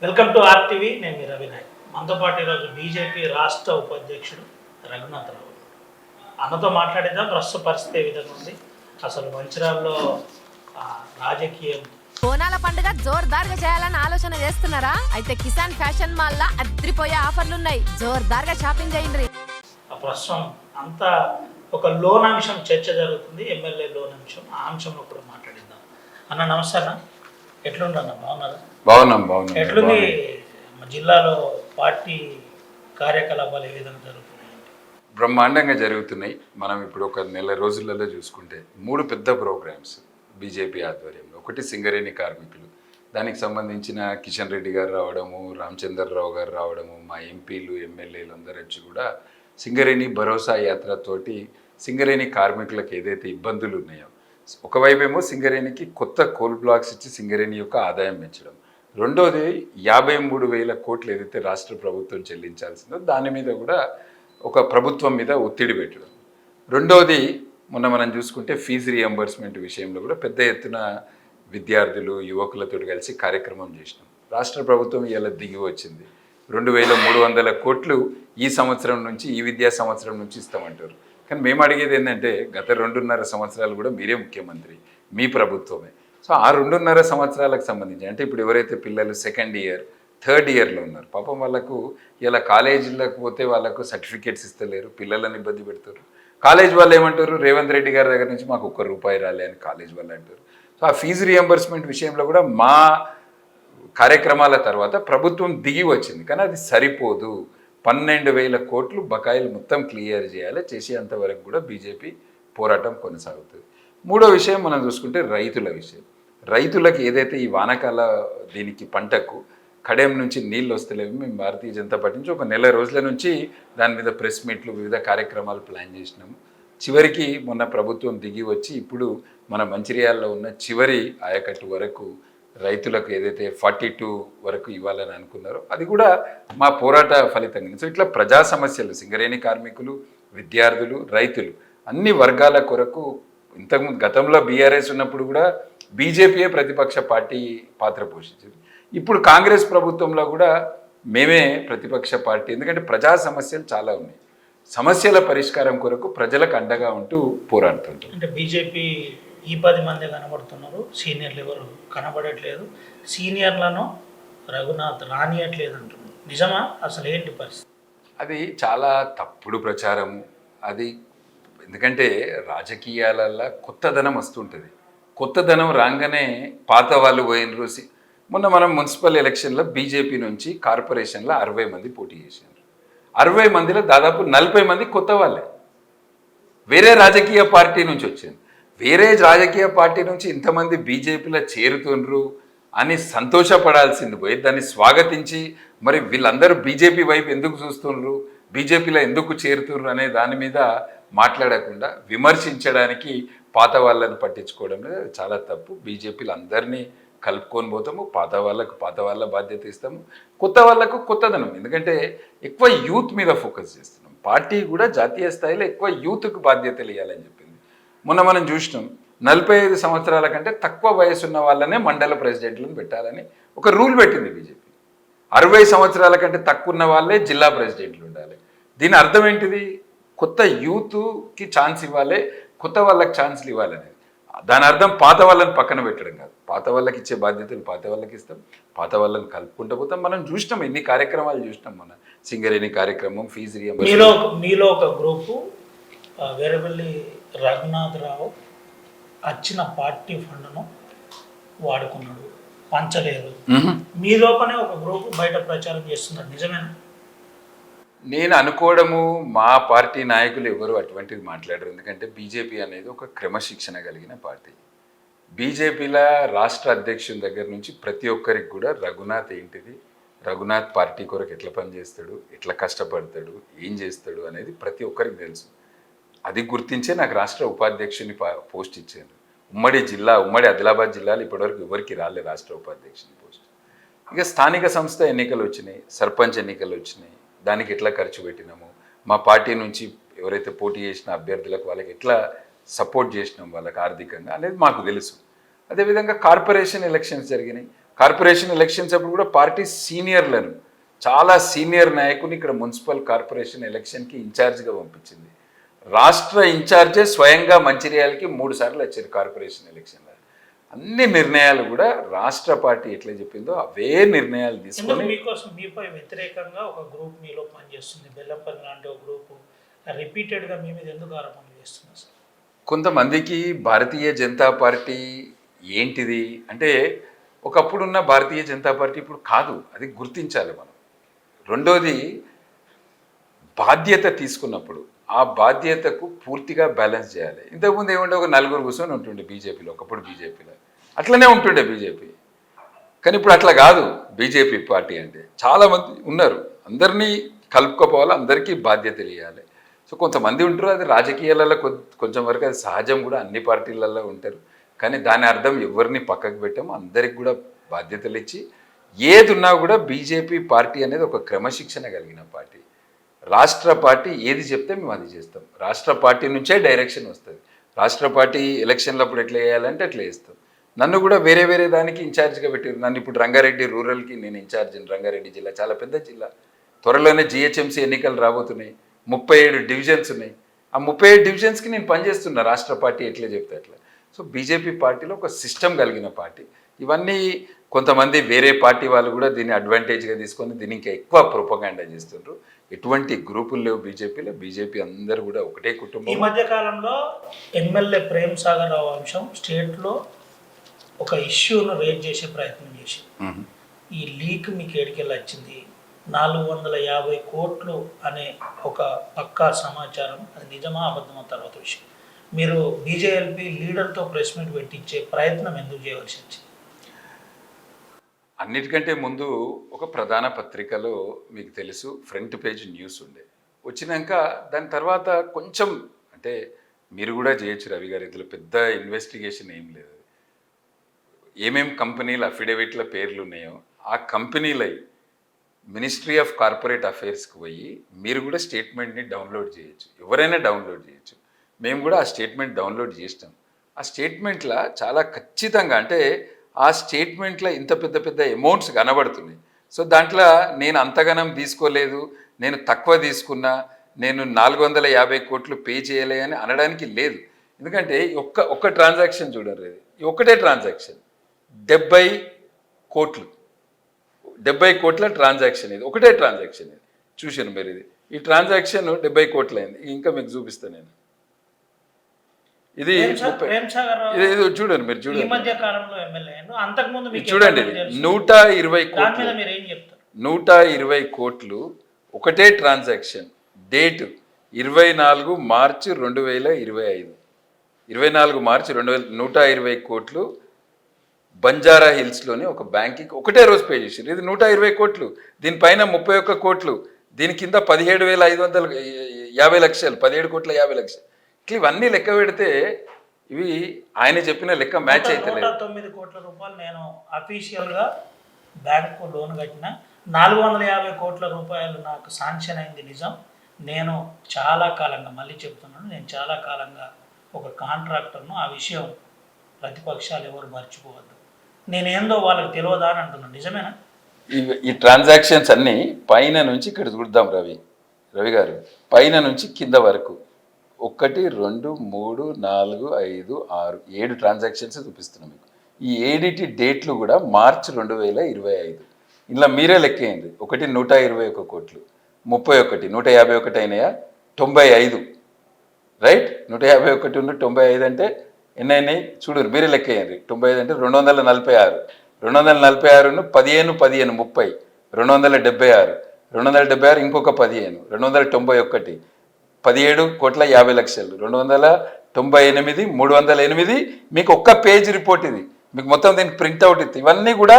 Welcome to RTV. నేను మీ రవినాయక్. మనతో పాటు ఈరోజు బీజేపీ రాష్ట్ర ఉపాధ్యక్షుడు రఘునాథరావు అన్నతో మాట్లాడిద్దాం. ప్రస్తుత పరిస్థితి ఏ విధంగా ఉంది, అసలు మంచిర్యాలలో రాజకీయం. బోనాల పండుగ జోర్దార్గా చేయాలని ఆలోచన చేస్తున్నారా? అయితే కిసాన్ ఫ్యాషన్ మాల్ లా అద్రిపోయే ఆఫర్లున్నాయి. జోర్దార్గా షాపింగ్ చేయండి. ప్రస్తుతం అంతా ఒక లోన్ అంశం చర్చ జరుగుతుంది, ఎమ్మెల్యే లోన్ అంశం. ఆ అంశంలో కూడా మాట్లాడిద్దాం. అన్న నమస్తే అన్న, ఎట్లుండన్న? బాగున్నారా? బాగున్నాం. ఎట్లుంది జిల్లాలో పార్టీ కార్యకలాపాలు ఏ విధంగా జరుగుతున్నాయి? బ్రహ్మాండంగా జరుగుతున్నాయి. మనం ఇప్పుడు ఒక నెల రోజులలో చూసుకుంటే 3 పెద్ద ప్రోగ్రామ్స్ బీజేపీ ఆధ్వర్యంలో. ఒకటి సింగరేణి కార్మికులు, దానికి సంబంధించిన కిషన్ రెడ్డి గారు రావడము, రామచంద్రరావు గారు రావడము, మా ఎంపీలు ఎమ్మెల్యేలు అందరూ వచ్చి కూడా సింగరేణి భరోసా యాత్రతోటి సింగరేణి కార్మికులకు ఏదైతే ఇబ్బందులు ఉన్నాయో, ఒకవైపేమో సింగరేణికి కొత్త కోల్ బ్లాక్స్ ఇచ్చి సింగరేణి యొక్క ఆదాయం పెంచడం, రెండోది 53,000 కోట్లు ఏదైతే రాష్ట్ర ప్రభుత్వం చెల్లించాల్సిందో దాని మీద కూడా ఒక ప్రభుత్వం మీద ఒత్తిడి పెట్టడం, రెండోది మొన్న మనం చూసుకుంటే ఫీజు రియంబర్స్మెంట్ విషయంలో కూడా పెద్ద ఎత్తున విద్యార్థులు యువకులతో కలిసి కార్యక్రమం చేసినాం. రాష్ట్ర ప్రభుత్వం ఇలా దిగి వచ్చింది. 2,300 కోట్లు ఈ సంవత్సరం నుంచి, ఈ విద్యా సంవత్సరం నుంచి ఇస్తామంటారు. కానీ మేము అడిగేది ఏంటంటే, గత 2.5 సంవత్సరాలు కూడా మీరే ముఖ్యమంత్రి, మీ ప్రభుత్వమే. సో ఆ 2.5 సంవత్సరాలకు సంబంధించి, అంటే ఇప్పుడు ఎవరైతే పిల్లలు సెకండ్ ఇయర్ థర్డ్ ఇయర్లో ఉన్నారు, పాపం వాళ్ళకు ఇలా కాలేజీలకు పోతే వాళ్ళకు సర్టిఫికేట్స్ ఇస్తలేరు, పిల్లలను ఇబ్బంది పెడతారు. కాలేజ్ వాళ్ళు ఏమంటారు, రేవంత్ రెడ్డి గారి దగ్గర నుంచి మాకు ₹1 రాలే అని కాలేజ్ వాళ్ళు అంటారు. సో ఆ ఫీజు రియంబర్స్మెంట్ విషయంలో కూడా మా కార్యక్రమాల తర్వాత ప్రభుత్వం దిగి వచ్చింది. కానీ అది సరిపోదు. 12,000 కోట్లు బకాయిలు మొత్తం క్లియర్ చేయాలి. చేసేంతవరకు కూడా బీజేపీ పోరాటం కొనసాగుతుంది. మూడో విషయం మనం చూసుకుంటే రైతుల విషయం. రైతులకు ఏదైతే ఈ వానకాల దీనికి పంటకు కడెం నుంచి నీళ్ళు వస్తలేవు, మేము భారతీయ జనతా పార్టీ నుంచి ఒక నెల రోజుల నుంచి దాని మీద ప్రెస్ మీట్లు, వివిధ కార్యక్రమాలు ప్లాన్ చేసినాము. చివరికి మొన్న ప్రభుత్వం దిగి వచ్చి ఇప్పుడు మన మంచిర్యాలలో ఉన్న చివరి ఆయకట్టు వరకు రైతులకు ఏదైతే 42 వరకు ఇవ్వాలని అనుకున్నారో అది కూడా మా పోరాట ఫలితంగా. సో ఇట్లా ప్రజా సమస్యలు, సింగరేణి కార్మికులు, విద్యార్థులు, రైతులు, అన్ని వర్గాల కొరకు ఇంతకుముందు గతంలో బీఆర్ఎస్ ఉన్నప్పుడు కూడా బీజేపీయే ప్రతిపక్ష పార్టీ పాత్ర పోషించింది. ఇప్పుడు కాంగ్రెస్ ప్రభుత్వంలో కూడా మేమే ప్రతిపక్ష పార్టీ. ఎందుకంటే ప్రజా సమస్యలు చాలా ఉన్నాయి. సమస్యల పరిష్కారం కొరకు ప్రజలకు అండగా ఉంటూ పోరాడుతుంటాం. అంటే బీజేపీ ఈ 10 మంది కనబడుతున్నారు, సీనియర్లు ఎవరు కనబడట్లేదు, సీనియర్లను రఘునాథ్ రానియట్లేదు అంటున్నారు. నిజమా? అసలు ఏంటి పరిస్థితి? అది చాలా తప్పుడు ప్రచారము. అది ఎందుకంటే రాజకీయాలలో కొత్తదనం వస్తుంటుంది. కొత్తదనం రాగానే పాత వాళ్ళు పోయినరు. మొన్న మనం మున్సిపల్ ఎలక్షన్లో బీజేపీ నుంచి కార్పొరేషన్లో 60 మంది పోటీ చేశారు. 60 మందిలో దాదాపు 40 మంది కొత్త వాళ్ళే, వేరే రాజకీయ పార్టీ నుంచి వచ్చింది. వేరే రాజకీయ పార్టీ నుంచి ఇంతమంది బీజేపీలో చేరుతుండ్రు అని సంతోషపడాల్సింది పోయి దాన్ని స్వాగతించి, మరి వీళ్ళందరూ బీజేపీ వైపు ఎందుకు చూస్తుండ్రు, బీజేపీలో ఎందుకు చేరుతుండ్రు అనే దాని మీద మాట్లాడకుండా విమర్శించడానికి పాత వాళ్ళని పట్టించుకోవడం చాలా తప్పు. బీజేపీలో అందరినీ కలుపుకొని పోతాము. పాత వాళ్ళకు పాత వాళ్ళ బాధ్యత ఇస్తాము, కొత్త వాళ్ళకు కొత్తదనం. ఎందుకంటే ఎక్కువ యూత్ మీద ఫోకస్ చేస్తున్నాం. పార్టీ కూడా జాతీయ స్థాయిలో ఎక్కువ యూత్కు బాధ్యతలు ఇవ్వాలని చెప్పింది. మొన్న మనం చూసినాం, 45 సంవత్సరాల కంటే తక్కువ వయసు ఉన్న వాళ్ళనే మండల ప్రెసిడెంట్లను పెట్టాలని ఒక రూల్ పెట్టింది బీజేపీ. 60 సంవత్సరాల కంటే తక్కువ ఉన్న వాళ్ళే జిల్లా ప్రెసిడెంట్లు ఉండాలి. దీని అర్థం ఏంటిది? కొత్త యూత్కి ఛాన్స్ ఇవ్వాలి, కొత్త వాళ్ళకి ఛాన్స్లు ఇవ్వాలనేది. దాని అర్థం పాత వాళ్ళని పక్కన పెట్టడం కాదు. పాత వాళ్ళకి ఇచ్చే బాధ్యతలు పాత వాళ్ళకి ఇస్తాం, పాత వాళ్ళని కలుపుకుంటూ పోతాం. మనం చూసినాం, ఎన్ని కార్యక్రమాలు చూసినాం. మన సింగరేణి కార్యక్రమం, ఫీజు రియంబర్స్మెంట్. మీలో ఒక గ్రూపు వేరవల్లి రఘునాథరావు వచ్చిన పార్టీ ఫండ్ను వాడుకున్నాడు, పంచలేదు. మీ లోపలనే ఒక గ్రూపు బయట ప్రచారం చేస్తున్నారు, నిజమేనా? నేను అనుకోవడము, మా పార్టీ నాయకులు ఎవరు అటువంటిది మాట్లాడరు. ఎందుకంటే బీజేపీ అనేది ఒక క్రమశిక్షణ కలిగిన పార్టీ. బీజేపీలో రాష్ట్ర అధ్యక్షుని దగ్గర నుంచి ప్రతి ఒక్కరికి కూడా రఘునాథ్ ఏంటిది, రఘునాథ్ పార్టీ కొరకు ఎట్లా పనిచేస్తాడు, ఎట్లా కష్టపడతాడు, ఏం చేస్తాడు అనేది ప్రతి ఒక్కరికి తెలుసు. అది గుర్తించే నాకు రాష్ట్ర ఉపాధ్యక్షుని పోస్ట్ ఇచ్చాను. ఉమ్మడి ఆదిలాబాద్ జిల్లాలో ఇప్పటివరకు ఎవరికి రాలే రాష్ట్ర ఉపాధ్యక్షుని పోస్ట్. ఇక స్థానిక సంస్థ ఎన్నికలు వచ్చినాయి, సర్పంచ్ ఎన్నికలు వచ్చినాయి. దానికి ఎట్లా ఖర్చు పెట్టినాము, మా పార్టీ నుంచి ఎవరైతే పోటీ చేసిన అభ్యర్థులకు వాళ్ళకి ఎట్లా సపోర్ట్ చేసినాం వాళ్ళకి ఆర్థికంగా అనేది మాకు తెలుసు. అదేవిధంగా కార్పొరేషన్ ఎలక్షన్స్ జరిగినాయి. కార్పొరేషన్ ఎలక్షన్స్ అప్పుడు కూడా పార్టీ సీనియర్లను, చాలా సీనియర్ నాయకుని ఇక్కడ మున్సిపల్ కార్పొరేషన్ ఎలక్షన్కి ఇన్ఛార్జ్గా పంపించింది. రాష్ట్ర ఇన్ఛార్జే స్వయంగా మంచిర్యాలకి 3 సార్లు వచ్చారు కార్పొరేషన్ ఎలక్షన్లో. అన్ని నిర్ణయాలు కూడా రాష్ట్ర పార్టీ ఎట్లా చెప్పిందో అవే నిర్ణయాలు తీసుకొని మీకోసం మీపై వ్యతిరేకంగా ఒక గ్రూప్ మీలో పనిచేస్తుంది, బెల్లంపల్లి లాంటి ఒక గ్రూప్ రిపీటెడ్గా మీ మీద ఎందుకు ఆరోపణలు చేస్తున్నారు సార్? కొంతమందికి భారతీయ జనతా పార్టీ ఏంటిది అంటే, ఒకప్పుడున్న భారతీయ జనతా పార్టీ ఇప్పుడు కాదు, అది గుర్తించాలి మనం. రెండోది, బాధ్యత తీసుకున్నప్పుడు ఆ బాధ్యతకు పూర్తిగా బ్యాలెన్స్ చేయాలి. ఇంతకుముందు ఏమంటే ఒక 4 కూర్చొని ఉంటుండే బీజేపీలో, ఒకప్పుడు బీజేపీలో అట్లనే ఉంటుండే బీజేపీ. కానీ ఇప్పుడు అట్లా కాదు బీజేపీ పార్టీ అంటే. చాలామంది ఉన్నారు, అందరినీ కలుపుకోపోవాలి, అందరికీ బాధ్యతలు ఇవ్వాలి. సో కొంతమంది ఉంటారు, అది రాజకీయాలలో కొంచెం వరకు అది సహజం కూడా, అన్ని పార్టీలలో ఉంటారు. కానీ దాని అర్థం ఎవరిని పక్కకు పెట్టాము, అందరికి కూడా బాధ్యతలు ఇచ్చి ఏది ఉన్నా కూడా బీజేపీ పార్టీ అనేది ఒక క్రమశిక్షణ కలిగిన పార్టీ. రాష్ట్ర పార్టీ ఏది చెప్తే మేము అది చేస్తాం. రాష్ట్ర పార్టీ నుంచే డైరెక్షన్ వస్తుంది. రాష్ట్ర పార్టీ ఎలక్షన్లప్పుడు ఎట్లా వేయాలంటే అట్లా వేస్తాం. నన్ను కూడా వేరే వేరే దానికి ఇన్ఛార్జ్గా పెట్టారు. నన్ను ఇప్పుడు రంగారెడ్డి రూరల్కి నేను ఇన్ఛార్జిని. రంగారెడ్డి జిల్లా చాలా పెద్ద జిల్లా. త్వరలోనే జిహెచ్ఎంసీ ఎన్నికలు రాబోతున్నాయి. 37 డివిజన్స్ ఉన్నాయి. ఆ 37 డివిజన్స్కి నేను పనిచేస్తున్నా, రాష్ట్ర పార్టీ ఎట్లా చెప్తే అట్లా. సో బీజేపీ పార్టీలో ఒక సిస్టమ్ కలిగిన పార్టీ. ఇవన్నీ కొంతమంది వేరే పార్టీ వాళ్ళు కూడా దీన్ని అడ్వాంటేజ్గా తీసుకొని దీన్ని ఇంకా ఎక్కువ ప్రొపగాండా చేస్తుండ్రు. ఎటువంటి గ్రూపులు లేవు బీజేపీలో. బీజేపీ అందరూ కూడా ఒకటే కుటుంబం. ఈ మధ్య కాలంలో ఎమ్మెల్యే ప్రేమ్ సాగర్ రావు అంశం స్టేట్లో ఒక ఇష్యూను రేజ్ చేసే ప్రయత్నం చేసింది. ఈ లీక్ మీకు ఏడికెళ్ళి వచ్చింది, 450 కోట్లు అనే ఒక పక్కా సమాచారం, అది నిజమా అబద్ధమా తర్వాత విషయం. మీరు బీజేఎల్పీ లీడర్తో ప్రెస్ మీట్ పెట్టించే ప్రయత్నం ఎందుకు చేయవలసి వచ్చింది? అన్నిటికంటే ముందు ఒక ప్రధాన పత్రికలో మీకు తెలుసు ఫ్రంట్ పేజ్ న్యూస్ ఉండే, వచ్చినాక దాని తర్వాత కొంచెం అంటే మీరు కూడా చేయొచ్చు రవి గారు, ఇందులో పెద్ద ఇన్వెస్టిగేషన్ ఏం లేదు. ఏమేం కంపెనీల అఫిడవిట్ల పేర్లు ఉన్నాయో ఆ కంపెనీలై మినిస్ట్రీ ఆఫ్ కార్పొరేట్ అఫైర్స్కి పోయి మీరు కూడా స్టేట్మెంట్ని డౌన్లోడ్ చేయొచ్చు, ఎవరైనా డౌన్లోడ్ చేయొచ్చు. మేము కూడా ఆ స్టేట్మెంట్ డౌన్లోడ్ చేస్తాం. ఆ స్టేట్మెంట్లో చాలా ఖచ్చితంగా అంటే ఆ స్టేట్మెంట్లో ఇంత పెద్ద పెద్ద అమౌంట్స్ కనబడుతున్నాయి. సో దాంట్లో నేను అంతగనం తీసుకోలేదు, నేను తక్కువ తీసుకున్నా, నేను 450 కోట్లు పే చేయలే అని అనడానికి లేదు. ఎందుకంటే ఒక్క ట్రాన్సాక్షన్ చూడండి, ఇది ఒకటే ట్రాన్సాక్షన్ 70 కోట్లు, 70 కోట్ల ట్రాన్సాక్షన్, ఇది ఒకటే ట్రాన్సాక్షన్. ఇది చూశాను మీరు, ఇది ఈ ట్రాన్సాక్షన్ 70 కోట్లు అయింది. ఇంకా మీకు చూపిస్తాను నేను. ఇది ఇది చూడండి, మీరు చూడండి, చూడండి, ఇది 120 కోట్లు, 120 కోట్లు ఒకటే ట్రాన్సాక్షన్. డేట్ 24 మార్చి 2025, 24 మార్చి 120 కోట్లు బంజారా హిల్స్లోని ఒక బ్యాంకింగ్ ఒకటే రోజు పే చేశారు. ఇది 120 కోట్లు, దీనిపైన 31 కోట్లు, దీని కింద 17,550 లక్షలు, 17 కోట్ల 50 లక్షలు. ఇవన్నీ లెక్క పెడితే ఇవి ఆయన చెప్పిన లెక్క మ్యాచ్ అయితే లేదు. 9 కోట్ల రూపాయలు నేను అఫీషియల్గా బ్యాంకు లోన్ కట్టిన, 450 కోట్ల రూపాయలు నాకు శాంక్షన్ అయింది నిజం. నేను చాలా కాలంగా, మళ్ళీ చెప్తున్నాను, నేను చాలా కాలంగా ఒక కాంట్రాక్టర్ను. ఆ విషయం ప్రతిపక్షాలు ఎవరు మర్చిపోవద్దు. నేనేందో వాళ్ళకి తెలియదా అని అంటున్నాను. నిజమేనా? ఈ ట్రాన్సాక్షన్స్ అన్నీ పైన నుంచి ఇక్కడ చూద్దాం రవి గారు, పైన నుంచి కింద వరకు 1 2 3 4 5 6 7 ట్రాన్సాక్షన్స్ చూపిస్తున్నాం మీకు. ఈ 7 డేట్లు కూడా మార్చి 2025. ఇలా మీరే లెక్కేయండి. 121 కోట్లు, 31, 151 అయినాయా, 95, రైట్? 151 95 అంటే ఎన్ని అయినాయి చూడరు, మీరే లెక్కేయండి. 95 అంటే 246, 246ను 15 15 30, 276, 276 ఇంకొక 15, 291, 17 కోట్ల 50 లక్షలు, 298, 308. మీకు ఒక్క పేజ్ రిపోర్ట్ ఇది, మీకు మొత్తం దీనికి ప్రింట్అవుట్ ఇది. ఇవన్నీ కూడా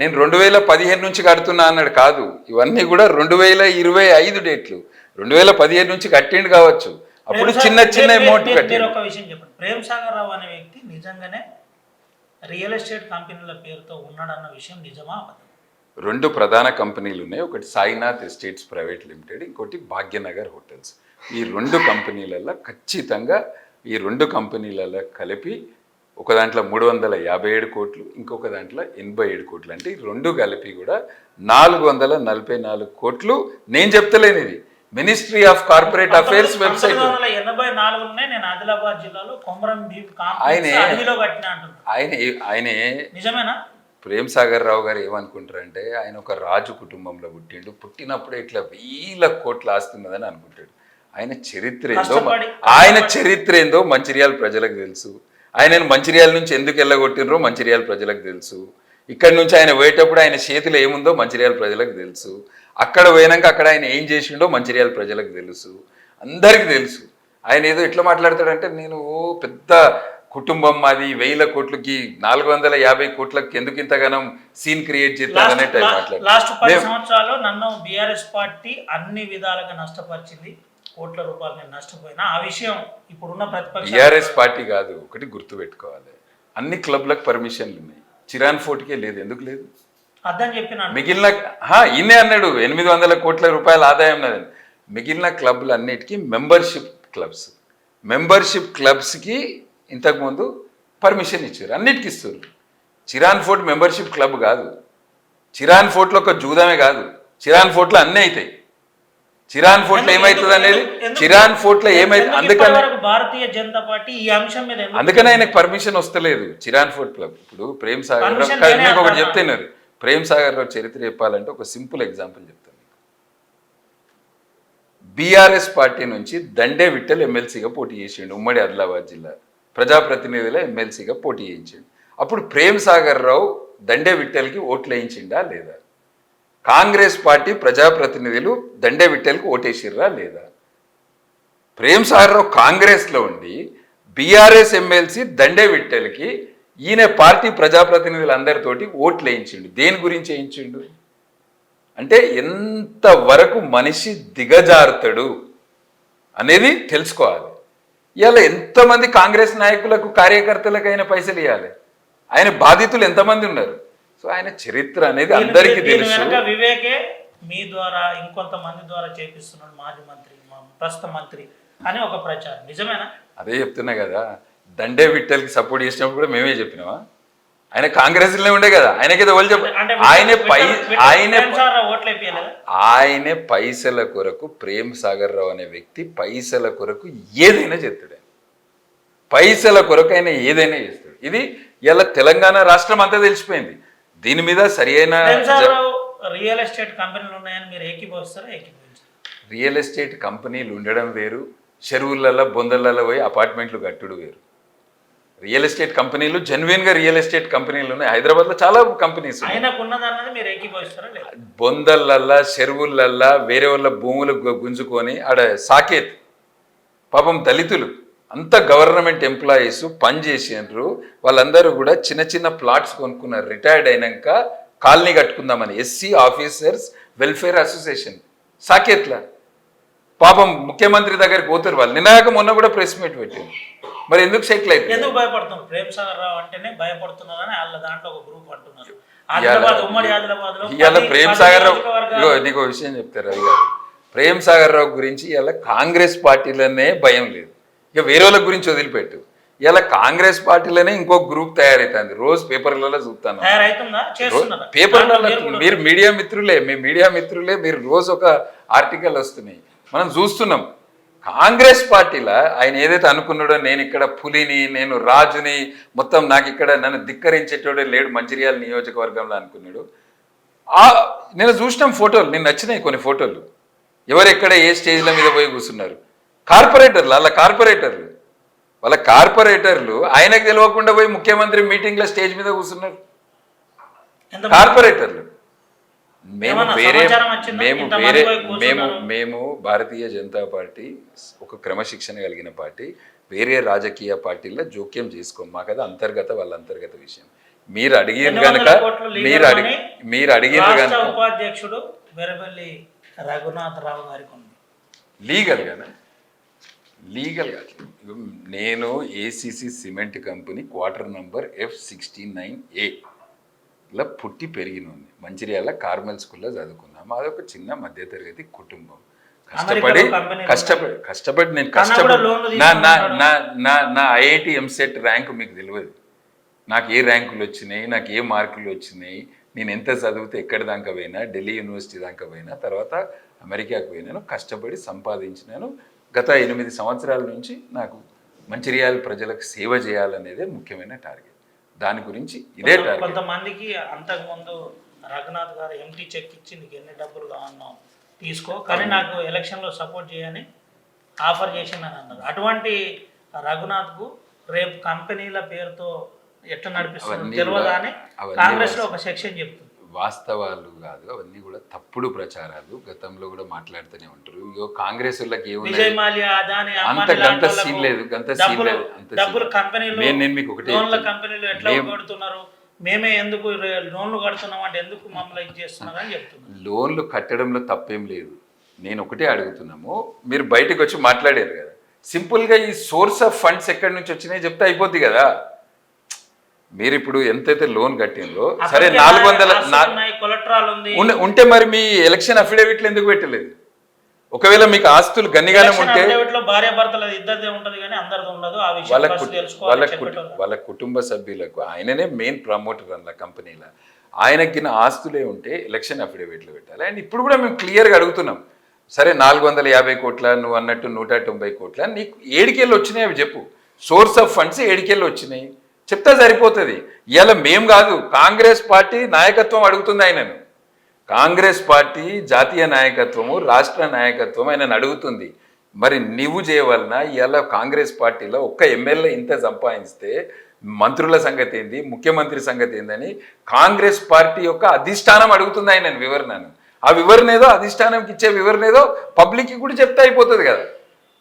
నేను 2015 నుంచి కడుతున్నా అన్నాడు కాదు, ఇవన్నీ కూడా 2025 డేట్లు. 2015 నుంచి కట్టిండు కావచ్చు, అప్పుడు చిన్న అమౌంట్ కట్టిండు. ఒక విషయం చెప్పండి, ప్రేమ్ సాగర్ రావు అనే వ్యక్తి నిజంగానే రియల్ ఎస్టేట్ కంపెనీల పేరుతో ఉన్నాడన్న విషయం నిజమా? 2 ప్రధాన కంపెనీలు ఉన్నాయి. ఒకటి సాయినాథ్ ఎస్టేట్స్ ప్రైవేట్ లిమిటెడ్, ఇంకోటి భాగ్యనగర్ హోటల్స్. ఈ 2 కంపెనీలలో ఖచ్చితంగా, ఈ 2 కంపెనీలలో కలిపి ఒక దాంట్లో 357 కోట్లు, ఇంకొక దాంట్లో 87 కోట్లు. అంటే ఈ రెండు కలిపి కూడా 444 కోట్లు. నేను చెప్తలేను, ఇది ministry of corporate affairs website. 1984 నేను ఆదిలాబాద్ జిల్లాలో కొమరం భీం కాంప్లెక్స్ అడవిలో కట్టినా అంటున్నాను. ఆయనే నిజమేనా? ప్రేమ్ సాగర్ రావు గారు ఏమనుకుంటారంటే ఆయన ఒక రాజు కుటుంబంలో పుట్టిండు, పుట్టినప్పుడే ఇట్లా 1000 కోట్లు ఆస్తున్నదని అనుకుంటాడు. ఆయన చరిత్ర ఏందో మంచిర్యాల ప్రజలకు తెలుసు. ఆయనను మంచిర్యాల నుంచి ఎందుకు వెళ్ళగొట్టినరో మంచిర్యాల ప్రజలకు తెలుసు. ఇక్కడి నుంచి ఆయన పోయేటప్పుడు ఆయన చేతిలో ఏముందో మంచిర్యాల ప్రజలకు తెలుసు. అక్కడ పోయినాక అక్కడ ఆయన ఏం చేసిండో మంచిర్యాల ప్రజలకు తెలుసు, అందరికీ తెలుసు. ఆయన ఏదో ఎట్లా మాట్లాడతాడంటే నేను పెద్ద కుటుంబం మాది, 1000 కోట్లకి 450 కోట్లకి ఎందుకు ఇంతగానం సీన్ క్రియేట్ చేస్తారనే టైం మాట్లాడు. లాస్ట్ 10 సంవత్సరాల్లో నన్ను బీఆర్ఎస్ పార్టీ అన్ని విధాలుగా నష్టపరిచింది, కోట్ల రూపాయలు నేను నష్టపోయినా. ఆ విషయం ఇప్పుడున్న ప్రతిపక్ష బీఆర్ఎస్ పార్టీ కాదు, ఒకటి గుర్తుపెట్టుకోవాలి, అన్ని క్లబ్లకు పర్మిషన్లు ఉన్నాయి, చిరాన్ ఫోర్ట్కే లేదు. ఎందుకు లేదు? అర్థం చెప్పిన మిగిలిన ఈయనే అన్నాడు 800 కోట్ల రూపాయల ఆదాయం ఉన్నదని. మిగిలిన క్లబ్లు అన్నిటికీ మెంబర్షిప్ క్లబ్స్కి ఇంతకుముందు పర్మిషన్ ఇచ్చారు, అన్నిటికీ ఇస్తారు. చిరాన్ ఫోర్ట్ మెంబర్షిప్ క్లబ్ కాదు. చిరాన్ ఫోర్ట్లో ఒక జూదమే కాదు, చిరాన్ ఫోర్ట్లో అన్నీ అవుతాయి. చిరాన్ ఫోర్ట్లో ఏమవుతుంది అనేది, చిరాన్ ఫోర్ట్లో ఏమైతుంది, అందుకని భారతీయ జనతా పార్టీ ఈ అంశం మీద అందుకనే ఆయనకు పర్మిషన్ వస్తలేదు చిరాన్ ఫోర్ట్ క్లబ్. ఇప్పుడు ప్రేమ్ సాగర్ మీకు ఒకటి చెప్తున్నారు, ప్రేమ్ సాగర్ రావు చరిత్ర చెప్పాలంటే ఒక సింపుల్ ఎగ్జాంపుల్ చెప్తాను. బీఆర్ఎస్ పార్టీ నుంచి దండే విఠల్ ఎమ్మెల్సీగా పోటీ చేసిండు, ఉమ్మడి ఆదిలాబాద్ జిల్లా ప్రజాప్రతినిధుల ఎమ్మెల్సీగా పోటీ చేయించిండు. అప్పుడు ప్రేమ్ సాగర్ రావు దండే విఠల్కి ఓట్లు వేయించిండా లేదా? కాంగ్రెస్ పార్టీ ప్రజాప్రతినిధులు దండే విఠల్కి ఓటేసిర్రా లేదా? ప్రేమ్ సాగర్ రావు కాంగ్రెస్లో ఉండి బీఆర్ఎస్ ఎమ్మెల్సీ దండే విఠల్కి ఈయన పార్టీ ప్రజాప్రతినిధులందరితోటి ఓట్లు వేయించిండు. దేని గురించి వేయించిండు అంటే ఎంతవరకు మనిషి దిగజారుతాడు అనేది తెలుసుకోవాలి. ఇవాళ ఎంతమంది కాంగ్రెస్ నాయకులకు కార్యకర్తలకు ఆయన పైసలు ఇవ్వాలి, ఆయన బాధితులు ఎంతమంది ఉన్నారు. సో ఆయన చరిత్ర అనేది అందరికీ తెలుసు. వివేకే మీ ద్వారా ఇంకొంతమంది ద్వారా చేపిస్తున్నాడు, మాజీ మంత్రి ప్రస్తుత మంత్రి అని ఒక ప్రచారం, నిజమేనా? అదే చెప్తున్నా కదా, దండే విఠల్కి సపోర్ట్ చేసినప్పుడు కూడా మేమే చెప్పినామా? ఆయన కాంగ్రెస్లోనే ఉండే కదా, ఆయనకేదో వాళ్ళు చెప్ప ఆయనే పైసల కొరకు, ప్రేమ్ సాగర్ రావు అనే వ్యక్తి పైసల కొరకు ఏదైనా చేస్తాడు. పైసల కొరకు ఆయన ఏదైనా చేస్తాడు. ఇది ఇలా తెలంగాణ రాష్ట్రం అంతా తెలిసిపోయింది. దీని మీద సరి అయిన రియల్ ఎస్టేట్ కంపెనీలు ఉన్నాయని మీరు ఏకీభవిస్తారా? రియల్ ఎస్టేట్ కంపెనీలు ఉండడం వేరు, చెరువులలో బొందలలో పోయి అపార్ట్మెంట్లు కట్టుడు వేరు. రియల్ ఎస్టేట్ కంపెనీలు జెన్యున్గా రియల్ ఎస్టేట్ కంపెనీలు ఉన్నాయి. హైదరాబాద్లో చాలా కంపెనీస్ ఉన్నాయి. బొందలల్లా చెరువులల్లా వేరే వాళ్ళ భూములు గుంజుకొని ఆడ సాకేత్ పాపం దళితులు అంత గవర్నమెంట్ ఎంప్లాయీస్ పని చేసినారు. వాళ్ళందరూ కూడా చిన్న చిన్న ప్లాట్స్ కొనుక్కున్నారు. రిటైర్డ్ అయినాక కాలనీ కట్టుకుందామని ఎస్సీ ఆఫీసర్స్ వెల్ఫేర్ అసోసియేషన్ సాకేత్లా పాపం ముఖ్యమంత్రి దగ్గరికి పోతారు వాళ్ళు. నినాక మొన్న కూడా ప్రెస్ మీట్ పెట్టారు. మరి ఎందుకు సెటిల్ అయితే ఎందుకు భయపడుతున్నారు? ప్రేమ్ సాగర్ రావు అంటేనే భయపడుతున్నారని వాళ్ళ దాంట్లో ఒక గ్రూప్ అంటున్నారు. ఇవాళ ప్రేమ్ సాగర్ రావు నీకు విషయం చెప్తారు అది కాదు, ప్రేమ్ సాగర్ రావు గురించి ఇవాళ కాంగ్రెస్ పార్టీలోనే భయం లేదు. ఇక వేరే వాళ్ళ గురించి వదిలిపెట్టు, ఇలా కాంగ్రెస్ పార్టీలోనే ఇంకో గ్రూప్ తయారైతుంది. రోజు పేపర్లలో చూస్తాను, పేపర్లలో మీరు మీడియా మిత్రులే, మీ మీడియా మిత్రులే, మీరు రోజు ఒక ఆర్టికల్ వస్తున్నాయి, మనం చూస్తున్నాం. కాంగ్రెస్ పార్టీలో ఆయన ఏదైతే అనుకున్నాడో నేను ఇక్కడ పులిని, నేను రాజుని, మొత్తం నాకు ఇక్కడ నన్ను ధిక్కరించేటోడే లేడు మంచిర్యాల నియోజకవర్గంలో అనుకున్నాడు. నేను చూసినాం ఫోటోలు, నేను నచ్చినాయి కొన్ని ఫోటోలు. ఎవరెక్కడ ఏ స్టేజ్ల మీద పోయి కూర్చున్నారు. కార్పొరేటర్లు, వాళ్ళ కార్పొరేటర్లు ఆయనకు తెలియకుండా పోయి ముఖ్యమంత్రి మీటింగ్లో స్టేజ్ మీద కూర్చున్నారు. కార్పొరేటర్లు మేము భారతీయ జనతా పార్టీ ఒక క్రమశిక్షణ కలిగిన పార్టీ. వేరే రాజకీయ పార్టీల్లో జోక్యం చేసుకోం, మాకు అది అంతర్గత వాళ్ళ అంతర్గత విషయం. మీరు అడిగిన కనుక మీరు అడిగిన కనుక ఉపాధ్యక్షుడు వెరబెల్లి రఘునాథ్ రావు గారికి లీగల్గా నేను ACC cement company quarter number F69A ఇలా పుట్టి పెరిగినోంది. మంచిర్యాల కార్మెల్ స్కూల్లో చదువుకున్నాము. అదొక చిన్న మధ్యతరగతి కుటుంబం. కష్టపడి నా ఐఐటి ఎంసెట్ ర్యాంక్ మీకు తెలియదు. నాకు ఏ ర్యాంకులు వచ్చినాయి, నాకు ఏ మార్కులు వచ్చినాయి, నేను ఎంత చదివితే ఎక్కడి దాకా పోయినా, ఢిల్లీ యూనివర్సిటీ దాకా పోయినా, తర్వాత అమెరికాకు పోయినాను, కష్టపడి సంపాదించినాను. గత 8 సంవత్సరాల నుంచి నాకు మంచిర్యాల ప్రజలకు సేవ చేయాలనేదే ముఖ్యమైన టార్గెట్. దాని గురించి ఇదే టార్గెట్. కొంతమందికి అంతకుముందు రఘునాథ్ గారు ఎంటీ చెక్ ఇచ్చి నీకు ఎన్ని డబ్బులు కావాలన్నావు తీసుకో, కానీ నాకు ఎలక్షన్లో సపోర్ట్ చేయని ఆఫర్ చేసిందని అన్నారు. అటువంటి రఘునాథ్కు రేపు కంపెనీల పేరుతో ఎట్లా నడిపిస్తుంది తెలియదు, అని కాంగ్రెస్లో ఒక సెక్షన్ చెప్తుంది. వాస్తవాలు కాదు, అవన్నీ కూడా తప్పుడు ప్రచారాలు. గతంలో కూడా మాట్లాడుతూనే ఉంటారు. ఇగో కాంగ్రెస్ వాళ్ళకి విజయ్ మాల్యా, అదాని, గంత సీన్ లేదు, డబ్బులు కంపెనీలు నేను మీకు ఒకటి లోన్ల కంపెనీలు ఎట్లా కడుతున్నారు, మేమే ఎందుకు లోన్లు కడుతున్నాం అంటే ఎందుకు మమ్మల్ని ఇది చేస్తున్నారు అని చెప్తున్నారు. లోన్లు కట్టడంలో తప్పేం లేదు. నేను ఒకటే అడుగుతున్నాము, మీరు బయటకు వచ్చి మాట్లాడారు కదా, సింపుల్గా ఈ సోర్స్ ఆఫ్ ఫండ్స్ ఎక్కడి నుంచి వచ్చినాయి చెప్తే అయిపోద్ది కదా. మీరు ఇప్పుడు ఎంతైతే లోన్ కట్టిందో సరే 400 ఉంటే మరి మీ ఎలక్షన్ అఫిడవిట్లు ఎందుకు పెట్టలేదు? ఒకవేళ మీకు ఆస్తులు గన్నిగానే ఉంటే వాళ్ళ కుటుంబ సభ్యులకు ఆయననే మెయిన్ ప్రమోటర్ అన్న కంపెనీలో ఆయనకి ఆస్తులే ఉంటే ఎలక్షన్ అఫిడవిట్లు పెట్టాలి. అండ్ ఇప్పుడు కూడా మేము క్లియర్గా అడుగుతున్నాం, సరే 450 కోట్ల నువ్వు అన్నట్టు 190 కోట్ల నీకు ఏడికెళ్ళి వచ్చినాయి అవి చెప్పు. సోర్స్ ఆఫ్ ఫండ్స్ ఏడికెళ్ళి వచ్చినాయి చెప్తే సరిపోతుంది. ఇలా మేం కాదు, కాంగ్రెస్ పార్టీ నాయకత్వం అడుగుతుంది ఆయనను. కాంగ్రెస్ పార్టీ జాతీయ నాయకత్వము, రాష్ట్ర నాయకత్వం ఆయనను అడుగుతుంది. మరి నువ్వు చేయవలన ఇలా కాంగ్రెస్ పార్టీలో ఒక్క ఎమ్మెల్యే ఇంత సంపాదిస్తే మంత్రుల సంగతి ఏంది, ముఖ్యమంత్రి సంగతి ఏందని కాంగ్రెస్ పార్టీ యొక్క అధిష్టానం అడుగుతుంది ఆయనను వివరణను. ఆ వివరణ ఏదో అధిష్టానంకి ఇచ్చే వివరణ ఏదో పబ్లిక్కి కూడా చెప్తే అయిపోతుంది కదా.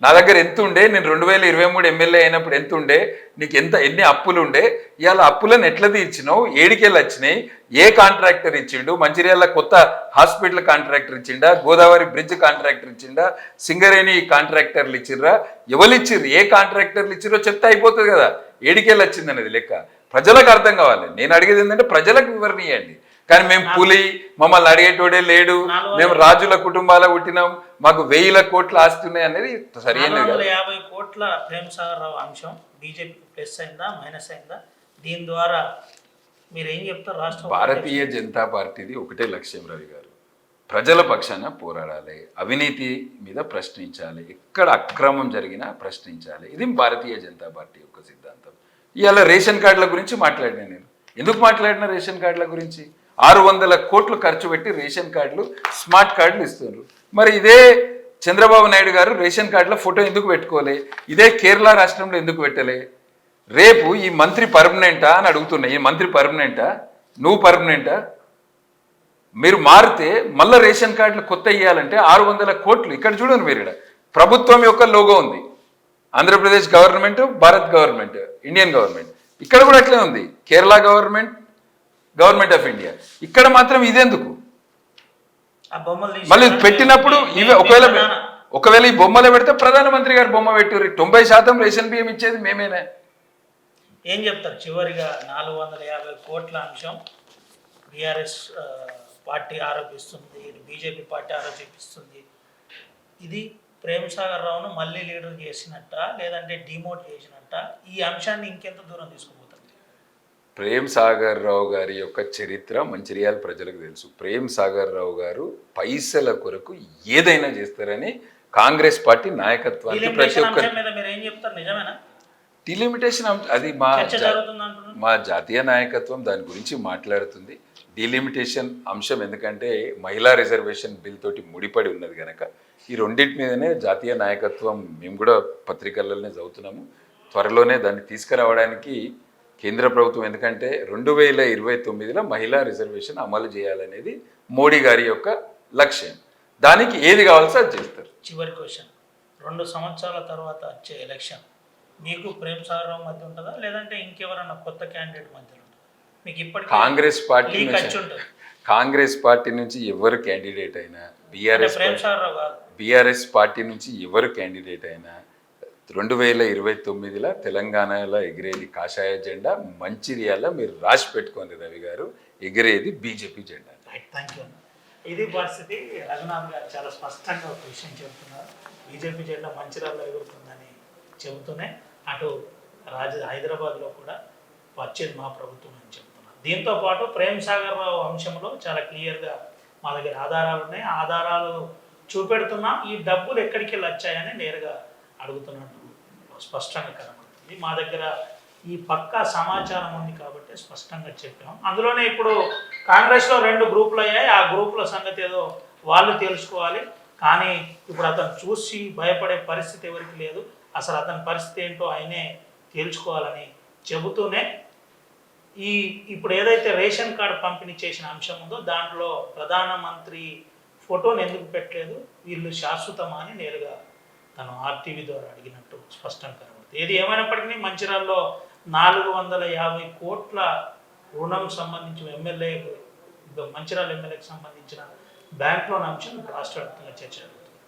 నా దగ్గర ఎంత ఉండే, నేను 2023 ఎమ్మెల్యే అయినప్పుడు ఎంత ఉండే, నీకు ఎన్ని అప్పులు ఉండే, ఇవాళ అప్పులను ఎట్లా తీర్చినావు, ఏడికెళ్ళి వచ్చినాయి, ఏ కాంట్రాక్టర్ ఇచ్చిండు, మంచిర్యాల కొత్త హాస్పిటల్ కాంట్రాక్టర్ ఇచ్చిండా, గోదావరి బ్రిడ్జ్ కాంట్రాక్టర్ ఇచ్చిండా, సింగరేణి కాంట్రాక్టర్లు ఇచ్చిర్రా, ఎవరు ఇచ్చిర్రు, ఏ కాంట్రాక్టర్లు ఇచ్చిర్రో చెప్తే అయిపోతుంది కదా. ఏడికెళ్ళి వచ్చింది అనేది లెక్క ప్రజలకు అర్థం కావాలి. నేను అడిగేది ఏంటంటే ప్రజలకు వివరణ ఇవ్వండి. కానీ మేము పులి, మమ్మల్ని అడిగేటోడే లేడు, మేము రాజుల కుటుంబాల పుట్టినాం, మాకు 1000 కోట్ల ఆస్తి ఉన్నాయి అనేది సరైన 450 కోట్ల ప్రేమ్ సాగర్ రావు అంశం బీజేపీ ప్లస్ అయిందా మైనస్ అయిందా? దీని ద్వారా మీరు ఏం చెప్తారు? రాష్ట్ర భారతీయ జనతా పార్టీది ఒకటే లక్ష్యం రవి గారు, ప్రజల పక్షాన పోరాడాలి, అవినీతి మీద ప్రశ్నించాలి, ఎక్కడ అక్రమం జరిగినా ప్రశ్నించాలి. ఇది భారతీయ జనతా పార్టీ యొక్క సిద్ధాంతం. ఇవాళ రేషన్ కార్డుల గురించి మాట్లాడినా నేను. ఎందుకు మాట్లాడినా రేషన్ కార్డుల గురించి? 600 కోట్లు ఖర్చు పెట్టి రేషన్ కార్డులు, స్మార్ట్ కార్డులు ఇస్తున్నారు. మరి ఇదే చంద్రబాబు నాయుడు గారు రేషన్ కార్డుల ఫోటో ఎందుకు పెట్టుకోలే? ఇదే కేరళ రాష్ట్రంలో ఎందుకు పెట్టలే? రేపు ఈ మంత్రి పర్మనెంటా అని అడుగుతున్నా. ఈ మంత్రి పర్మనెంటా? నువ్వు పర్మనెంటా? మీరు మారితే మళ్ళీ రేషన్ కార్డులు కొత్త ఇవ్వాలంటే 600 కోట్లు. ఇక్కడ చూడండి, మీరు ఇక్కడ ప్రభుత్వం యొక్క లోగో ఉంది, Andhra Pradesh government, Bharat government, Indian government. ఇక్కడ కూడా అట్లే ఉంది, Kerala government, government of India. ఇక్కడ మాత్రం ఇదెందుకు? మళ్ళీ పెట్టినప్పుడు ఇవే ఒకవేళ ఈ బొమ్మలు పెడితే ప్రధానమంత్రి గారు బొమ్మ పెట్టుర్రి. 90% రేషన్ బియ్యం ఇచ్చేది మేమేనా? ఏం చెప్తారు చివరిగా? 450 కోట్ల అంశం బీఆర్ఎస్ పార్టీ ఆరోపిస్తుంది, బీజేపీ పార్టీ ఆరోపిస్తుంది. ఇది ప్రేమ్ సాగర్ రావును మళ్ళీ లీడర్ చేసినట్ట, లేదంటే డిమోట్ చేసినట్ట? ఈ అంశాన్ని ఇంకెంత దూరం తీసుకుపోతుంది? ప్రేమ్ సాగర్ రావు గారి యొక్క చరిత్ర మంచిర్యాల ప్రజలకు తెలుసు. ప్రేమ్ సాగర్ రావు గారు పైసల కొరకు ఏదైనా చేస్తారని కాంగ్రెస్ పార్టీ నాయకత్వానికి ప్రతి ఒక్కరు డిలిమిటేషన్ అది మా జాతీయ నాయకత్వం దాని గురించి మాట్లాడుతుంది. డిలిమిటేషన్ అంశం ఎందుకంటే మహిళా రిజర్వేషన్ బిల్ తోటి ముడిపడి ఉన్నది కనుక ఈ రెండింటి మీదనే జాతీయ నాయకత్వం మేము కూడా పత్రికలలోనే చదువుతున్నాము. త్వరలోనే దాన్ని తీసుకురావడానికి కేంద్ర ప్రభుత్వం, ఎందుకంటే 2029లో మహిళా రిజర్వేషన్ అమలు చేయాలనేది మోడీ గారి యొక్క లక్ష్యం. దానికి ఏది కావాల్సి అది చేస్తారు. చివరి క్వశ్చన్, 2 సంవత్సరాల తర్వాత వచ్చే ఎలక్షన్ మీకు ప్రేమ్ సాగర్ రావు మధ్య ఉంటుందా, లేదంటే ఇంకెవరన్నా కొత్త క్యాండిడేట్ మధ్య ఉంటుందా? మీకు ఇప్పటికీ కాంగ్రెస్ పార్టీ నుంచి ఎవరు క్యాండిడేట్ అయినా, బీఆర్ఎస్ పార్టీ నుంచి ఎవరు క్యాండిడేట్ అయినా 2029లో తెలంగాణలో ఎగిరేది కాషాయ జెండా, మంచిర్యాల మీరు రాసి పెట్టుకోండి రవి గారు, ఎగిరేది బీజేపీ జెండా. Thank you. ఇది పరిస్థితి. రఘునాథ్ గారు చాలా స్పష్టంగా ఒక విషయం చెబుతున్నారు, బీజేపీ జెండా మంచిర్యాలలో ఎగురుతుందని చెబుతూనే అటు హైదరాబాద్లో కూడా వచ్చేది మా ప్రభుత్వం అని చెప్తున్నారు. దీంతోపాటు ప్రేమ్ సాగర్ రావు అంశంలో చాలా క్లియర్గా మా దగ్గర ఆధారాలు ఉన్నాయి. ఆధారాలు చూపెడుతున్నా ఈ డబ్బులు ఎక్కడికి వెళ్ళి వచ్చాయని నేరుగా అడుగుతున్నట్టు స్పష్టంగా కనబడుతుంది. మా దగ్గర ఈ పక్కా సమాచారం ఉంది కాబట్టి స్పష్టంగా చెప్పాం. అందులోనే ఇప్పుడు కాంగ్రెస్లో 2 గ్రూపులు అయ్యాయి. ఆ గ్రూపుల సంగతి ఏదో వాళ్ళు తెలుసుకోవాలి. కానీ ఇప్పుడు అతను చూసి భయపడే పరిస్థితి ఎవరికి లేదు. అసలు అతని పరిస్థితి ఏంటో ఆయనే తేల్చుకోవాలని చెబుతూనే ఇప్పుడు ఏదైతే రేషన్ కార్డు పంపిణీ చేసిన అంశం ఉందో దాంట్లో ప్రధానమంత్రి ఫోటోని ఎందుకు పెట్టలేదు, వీళ్ళు శాశ్వతమా అని నేరుగా తను ఆర్టీవీ ద్వారా అడిగినట్టు స్పష్టంగా కనబడుతుంది. ఏది ఏమైనప్పటికీ మంచిర్యాలలో 450 కోట్ల రుణం సంబంధించి మంచిర్యాల ఎమ్మెల్యేకి సంబంధించిన బ్యాంక్ లోన్ అంశం రాష్ట్ర వ్యాప్తంగా చర్చ జరుగుతుంది.